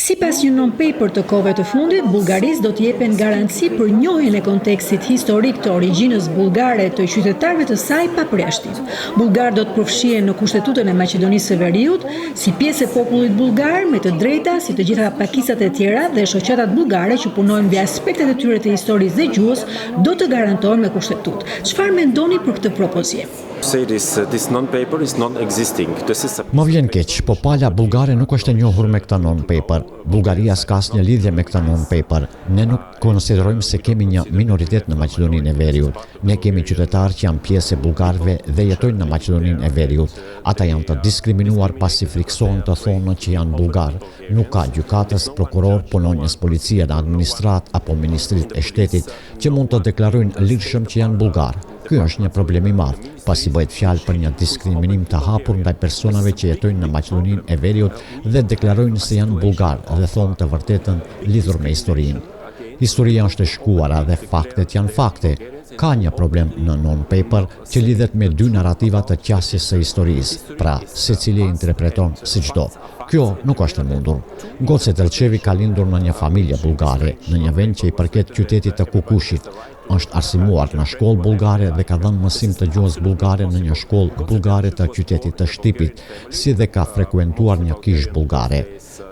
Sipas një non-paper të kohëve të fundit, Bullgarisë do të jepen garanci për njohjen e kontekstit historik të origjinës bullgare të qytetarëve të saj pa përjashtim. Bullgarët do të përfshihen në Kushtetutën e Maqedonisë së Veriut si pjesë e popullit bullgar me të drejta si të gjitha pakisat e tjera dhe shoqatat bullgare që punojnë mbi aspektet e tyre të historisë dhe gjuhës do të garantohen me kushtetutë. Çfarë mendoni për këtë propozim? Më vjen keq, po pala bullgare nuk është e njohur me këtë non-paper. Bullgaria s'ka asnjë lidhje me këtë non-paper. Ne nuk konsiderojmë se kemi një minoritet në Maqedoninë e Veriut. Ne kemi qytetarë që janë pjesë e bullgarëve dhe jetojnë në Maqedoninë e Veriut. Ata janë të diskriminuar pasi friksohen të thonë që janë bullgar. Nuk ka gjykatës, prokuror, punonjës policie në administrat apo ministritë e shtetit që mund të deklarojnë lirshëm që janë bullgar. Ky është një problem i madh, pasi bëhet fjalë për një diskriminim të hapur ndaj personave që jetojnë në Maqedoninë e Veriut dhe deklarojnë se janë bullgar dhe thonë të vërtetën lidhur me historinë. Historia është e shkuara dhe faktet janë fakte. Ka një problem në non-paper që lidhet me dy narrativa të qasjes së historisë, pra secili interpreton siç do. Kjo nuk është e mundur. Goce Delçevi ka lindur në një familje bullgare, në një vend që i përket qytetit të Kukushit. Është arsimuar në shkollë bullgare dhe ka dhënë mësim të gjuhës bullgare në një shkollë bullgare të qytetit të Shtipit, si dhe ka frekuentuar një kishë bullgare.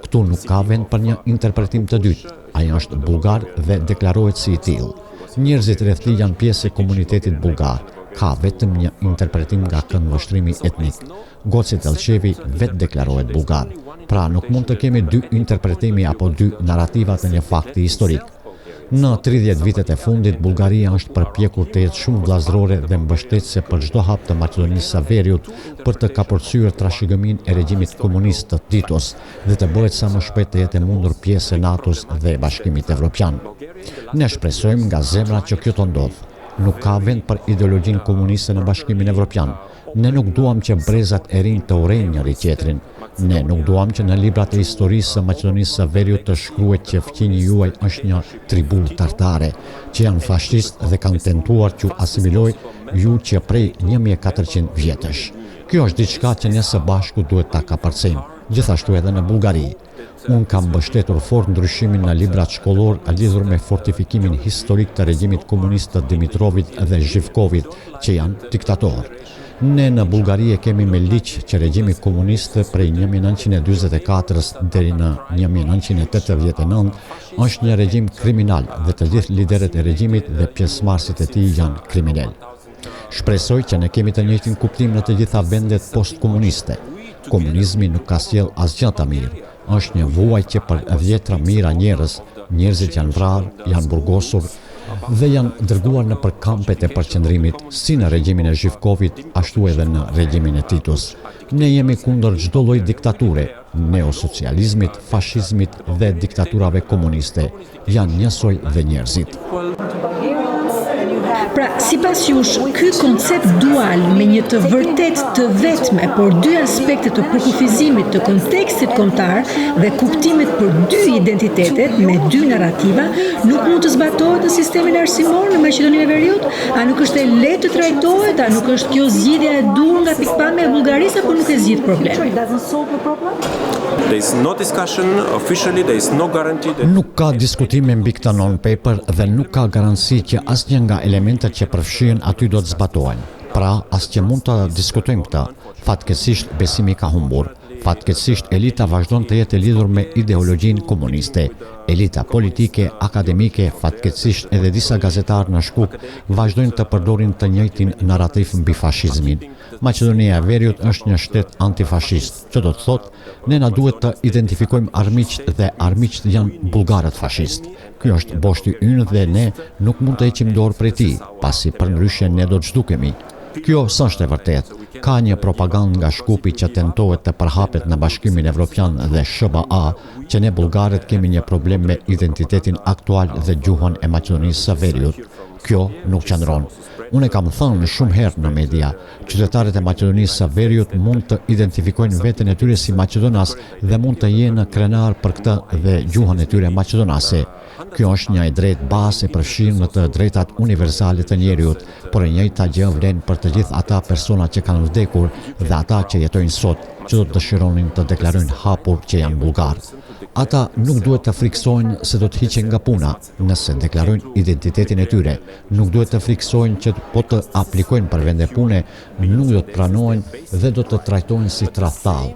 Këtu nuk ka vend për një interpretim të dytë. Ai është bullgar dhe deklarohet si i tillë. Njerëzit rreth tij janë pjesë e komunitetit bullgar. Ka vetëm një interpretim nga këndvështrimi etnik. Goci Delçevi vetë deklarohet bullgar. Pra nuk mund të kemi dy interpretimi apo dy narrativa të një fakti historik. Në 30 vitet e fundit, Bullgaria është përpjekur të jetë shumë vllazërore dhe mbështetëse për çdo hap të Maqedonisë së Veriut për të kapërcyer trashëgiminë e regjimit komunist të Titos dhe të bëhet sa më shpejt të jetë e mundur pjesë e NATO-s dhe Bashkimit Evropian. Ne shpresojmë nga zemra që kjo të ndodhë. Nuk ka vend për ideologjinë komuniste në Bashkimin Evropian. Ne nuk duam që brezat e rinj të urrejnë njëri tjetrin. Ne nuk duam që në librat e historisë së Maqedonisë së Veriut të shkruhet që fqinji juaj është një tribu tartare, që janë fashist dhe kanë tentuar t'ju asimiloj ju që prej 1400 vjetësh. Kjo është diçka që ne së bashku duhet ta kapërcejmë, gjithashtu edhe në Bullgari. Unë kam mbështetur fort ndryshimin në librat shkollor lidhur me fortifikimin historik të regjimit komunist të Dimitrovit dhe Zhivkovit, që janë diktatorë. Ne në Bullgari kemi me ligj që regjimi komunist prej 1944 deri në 1989 është një regjim kriminal dhe të gjithë liderët e regjimit dhe pjesëmarrësit e tij janë kriminal. Shpresoj që ne kemi të njëjtin kuptim në të gjitha vendet postkomuniste. Komunizmi nuk ka sjell asgjë të mirë. Është një vuajtje për dhjetra mijëra njerëz. Njerëzit janë vrarë, janë burgosur dhe janë dërguar në përkampet e përqendrimit, si në regjimin e Zhivkovit, ashtu edhe në regjimin e Titos. Ne jemi kundër çdo lloji diktature, neosocializmit, fashizmit dhe diktaturave komuniste. Janë njësoj dhe njerëzit. Pra, sipas jush, ky koncept dual me një të vërtet të vetme, por dy aspekte të përkufizimit të kontekstit kombëtar dhe kuptimit për dy identitetet me dy narrativa, nuk mund të zbatohet në sistemin arsimor në Maqedoninë e Veriut? A nuk është e lehtë të trajtohet? A nuk është kjo zgjidhja e dur nga pikpamja e Bullgarisë apo nuk e zgjidh problemin? Nuk ka diskutime mbi këtë non-paper dhe nuk ka garanci që asnjë nga elementet që përfshihen aty do të zbatohen. Pra, as që mund të diskutojmë këtë. Fatkeqësisht besimi ka humbur. Fatkeqësisht elita vazhdon të jetë e lidhur me ideologjinë komuniste. Elita politike, akademike, fatkeqësisht edhe disa gazetarë në Shkup vazhdojnë të përdorin të njëjtin narrativ mbi fashizmin. Maqedonia e Veriut është një shtet antifashist, që do të thotë ne na duhet të identifikojmë armiqt dhe armiqt janë bullgarët fashist. Ky është boshti ynë dhe ne nuk mund të heqim dorë prej tij, pasi përndryshe ne do të zhdukemi. Kjo s'është e vërtetë. Ka një propagandë nga Shkupi që tentohet të përhapet në Bashkimin Evropian dhe SBA që ne bullgarët kemi një problem me identitetin aktual dhe gjuhën e Maqedonisë së Veriut. Kjo nuk qëndron. Unë kam thënë shumë herë në media, qytetarët e Maqedonisë së Veriut mund të identifikojnë veten e tyre si maqedonas dhe mund të jenë krenar për këtë dhe gjuhën e tyre maqedonase. Kjo është një drejt bazë e përfshirë në të drejtat universale të njeriut, por e njëjta gjë vlen për të gjithë ata persona që kanë vdekur dhe ata që jetojnë sot, që do të dëshironin të deklarojnë hapur që janë bullgar. Ata nuk duhet të friksohen se do të hiqen nga puna nëse deklarojnë identitetin e tyre. Nuk duhet të friksohen që po të aplikojnë për vende pune, nuk do të pranohen dhe do të trajtohen si tradhtal,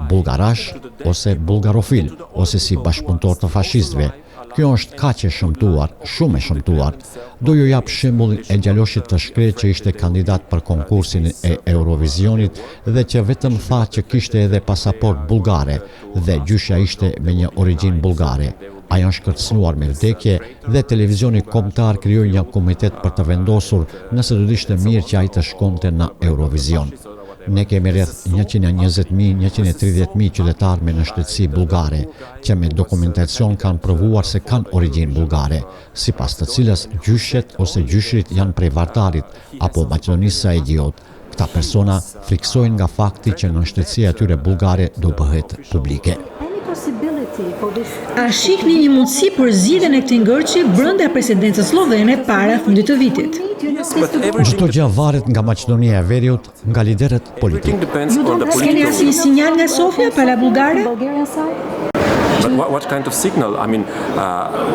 bullgarash ose bulgarofil ose si bashkëpunëtor të fashistëve. Kjo është kaq e shëmtuar, shumë e shëmtuar. Do ju jap shembullin e djaloshit të shkret që ishte kandidat për konkursin e Eurovisionit dhe që vetëm tha që kishte edhe pasaport bullgare dhe gjyshja ishte me një origjinë bullgare. Ai është kërcënuar me vdekje dhe televizioni kombëtar krijoi një komitet për të vendosur nëse do të ishte mirë që ai të shkonte në Eurovision. Ne kemi rreth 120.000-130.000 qytetarë me shtetësi bullgare, që me dokumentacion kanë provuar se kanë origjinë bullgare, sipas të cilës gjyshet ose gjyshrit janë prej Vardarit apo Maqedonisë së Egjit. Këta persona friksojnë nga fakti që shtetësia e tyre bullgare do bëhet publike. A shihni një mundësi për zgjidhjen e këtij ngërçi brenda presidencës slovene para fundit të vitit? Çdo gjë varet nga Maqedonia e Veriut, nga liderët politikë. Keni asnjë sinjal nga Sofia para bullgare? But what kind of signal? I mean,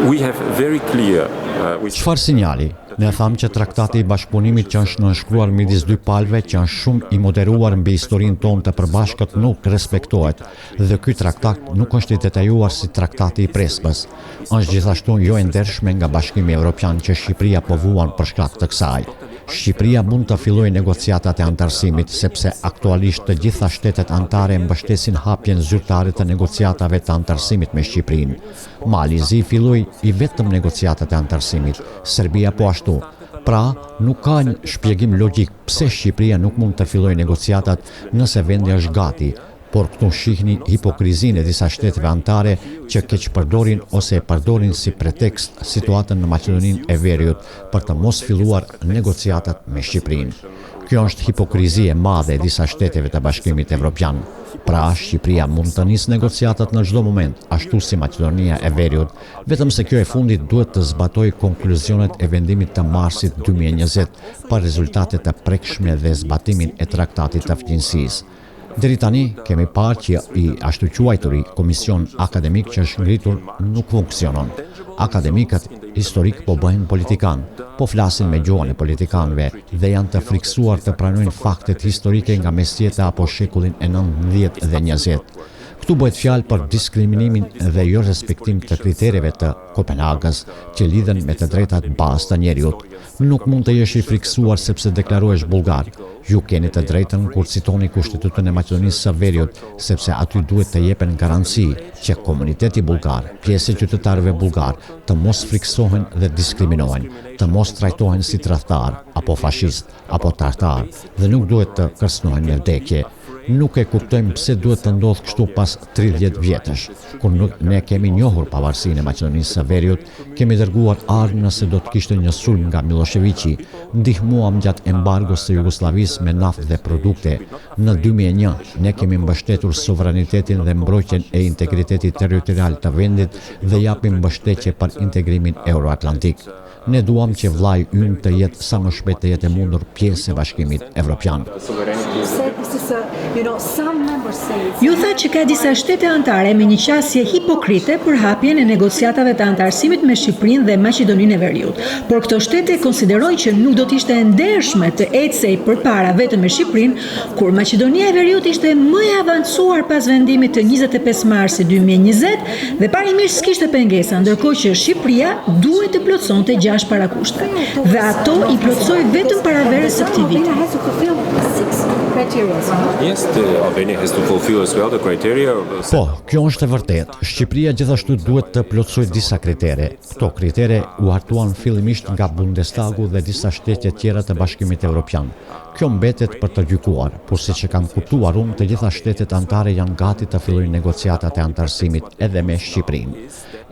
we have very clear. Çfarë sinjali? Ne thamë që traktati i bashkëpunimit që është nënshkruar midis dy palëve, që është shumë i moderuar mbi historinë tonë të përbashkët, nuk respektohet dhe ky traktat nuk është i detajuar si traktati i Prespas. Është gjithashtu jo e ndershme nga Bashkimi Evropian që Shqipëria po vuan për shkak të kësaj. Shqipëria mund të fillojë negociatat e antarësimit sepse aktualisht të gjitha shtetet anëtare mbështesin hapjen zyrtare të negociatave të antarësimit me Shqipërinë. Mali filloi i vetëm negociatat e antarësimit, Serbia po ashtu. Pra, nuk ka një shpjegim logjik pse Shqipëria nuk mund të fillojë negociatat nëse vendi është gati. Por këtu shihni hipokrizinë e disa shteteve anëtare që keq përdorin ose e përdorin si pretekst situatën në Maqedoninë e Veriut për të mos filluar negociatat me Shqipërinë. Kjo është hipokrizi e madhe e disa shteteve të Bashkimit Evropian. Pra, Shqipëria mund të nisë negociatat në çdo moment, ashtu si Maqedonia e Veriut, vetëm se kjo e fundit duhet të zbatojë konkluzionet e vendimit të marsit 2020 për rezultatet të prekshme dhe zbatimin e traktatit të fëmijësisë. Deri tani kemi parë që i ashtu quajturi komision akademik që është ngritur nuk funksionon. Akademikët historik po bëhen politikan, po flasin me gjuhën e politikanëve dhe janë të friksuar të pranojnë faktet historike nga mesjeta apo shekullin e 19 dhe 20. Këtu bëhet fjalë për diskriminimin dhe jo respektim të kritereve të Kopenhagës që lidhen me të drejtat bazë të njerëzit. Nuk mund të jesh i friksuar sepse deklarohesh bullgar. Ju keni të drejtën kur citoni Kushtetutën e Maqedonisë së Veriut, sepse aty duhet të jepen garanci që komuniteti bullgar, pjesë e qytetarëve bullgar, të mos friksohen dhe diskriminohen, të mos trajtohen si tradhtar apo fashist apo tartar dhe nuk duhet të kërcënohen me vdekje. Nuk e kuptojmë pse duhet të ndodhë kështu pas 30 vjetësh. Kur ne kemi njohur pavarësinë e Maqedonisë së Veriut, kemi dërguar armë nëse do të kishte një sulm nga Miloševiqi, ndihmuam gjatë embargos të Jugosllavisë me naftë dhe produkte. Në 2001 ne kemi mbështetur sovranitetin dhe mbrojtjen e integritetit territorial të vendit dhe japim mbështetje për integrimin euroatlantik. Ne duam që vllai ynë të jetë sa më shpejt të jetë mundur pjesë e Bashkimit Evropian. Ju tha që ka disa shtete anëtare me një qasje hipokrite për hapjen e negociatave të antarësimit me Shqipërinë dhe Maqedoninë e Veriut, por këto shtete konsiderojnë që nuk do të ishte e ndershme të ecej përpara vetëm me Shqipërinë, kur Maqedonia e Veriut ishte më e avancuar pas vendimit të 25 marsit 2020 dhe parimisht s'kishte pengesa, ndërkohë që Shqipëria duhet të plotësonte 6 parakushte. Dhe ato i plotësoi vetëm para verës së këtij viti. Yes, Albania has to fulfill as well the criteria. Po, kjo është e vërtetë. Shqipëria gjithashtu duhet të plotësojë disa kritere. Këto kritere u hartuan fillimisht nga Bundestagu dhe disa shtete tjera të Bashkimit Evropian. Kjo mbetet për të gjykuar, por siç e kam kuptuar unë, të gjitha shtetet anëtare janë gati të fillojnë negociatat e antarësimit edhe me Shqipërinë.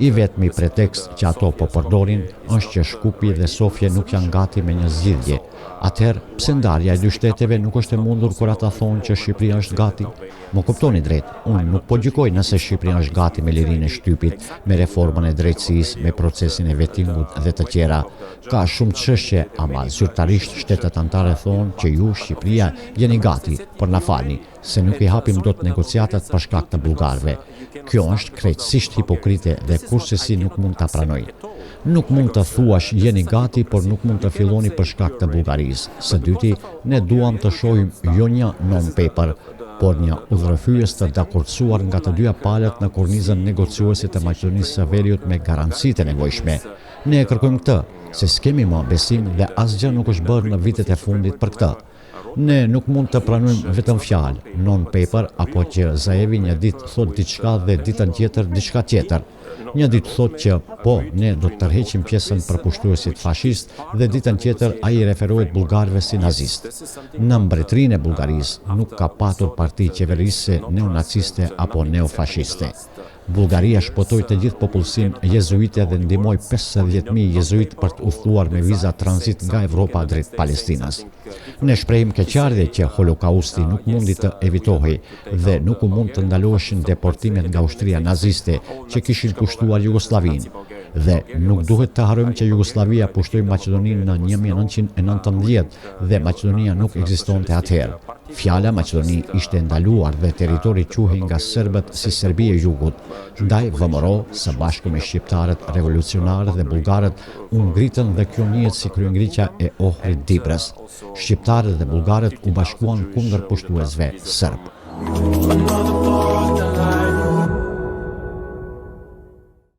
I vetmi pretekst që ato po përdorin është që Shkupi dhe Sofje nuk janë gati me një zgjidhje. Atëherë, pse ndarja e dy shteteve nuk është e mundur kur ata thonë që Shqipëria është gati? Më kuptoni drejt, unë nuk po gjykoj nëse Shqipëria është gati me lirinë e shtypit, me reformën e drejtësisë, me procesin e vettingut dhe të tjera. Ka shumë çështje, ama zyrtarisht shtetet anëtare thonë që ju, Shqipëria, jeni gati, por na falni, se nuk i hapim dot negociatat për shkak të bullgarëve. Kjo është krejtësisht hipokrite dhe kurrësi nuk mund ta pranoj. Nuk mund të thuash jeni gati, por nuk mund të filloni për shkak të Bullgarisë. Së dyti, ne duam të shohim jo një non-paper, por një udhërrëfyes të dakordsuar nga të dyja palët në kornizën negociuese të Maqedonisë së Veriut me garancitë e nevojshme. Ne e kërkojmë këtë, se s'kemi më besim dhe asgjë nuk është bërë në vitet e fundit për këtë. Ne nuk mund të pranojmë vetëm fjalë, non-paper, apo që Zaevi një ditë thot diçka dhe ditën tjetër diçka tjetër. Një ditë thot që po, ne do të tërheqim pjesën përpushtuesit fashist dhe ditën tjetër ai referohet bullgarëve si nazist. Në mbretërinë e Bullgarisë nuk ka patur parti qeverisë neonaciste apo neofashiste. Bullgaria shpotoi të gjithë popullsinë jezuite dhe ndihmoi 50.000 jezuit për të udhëtuar me viza tranzit nga Evropa drejt Palestinës. Ne shprehim keqardhje që Holokausti nuk mundi të evitohej dhe nuk u mund të ndaloheshin deportimet nga ushtria naziste që kishin pushtuar Jugosllavinë. Dhe nuk duhet të harrojmë që Jugosllavia pushtoi Maqedoninë në 1919 dhe Maqedonia nuk ekzistonte atëherë. Fjala Maqedoni ishte ndaluar dhe territori quhej nga serbët si Serbia e Jugut. Ndaj VMRO, së bashku me shqiptarët revolucionarë dhe bullgarët, u ngritën dhe kjo njihet si kryengritja e Ohrit Dibrës. Shqiptarët dhe bullgarët u bashkuan kundër pushtuesve serb.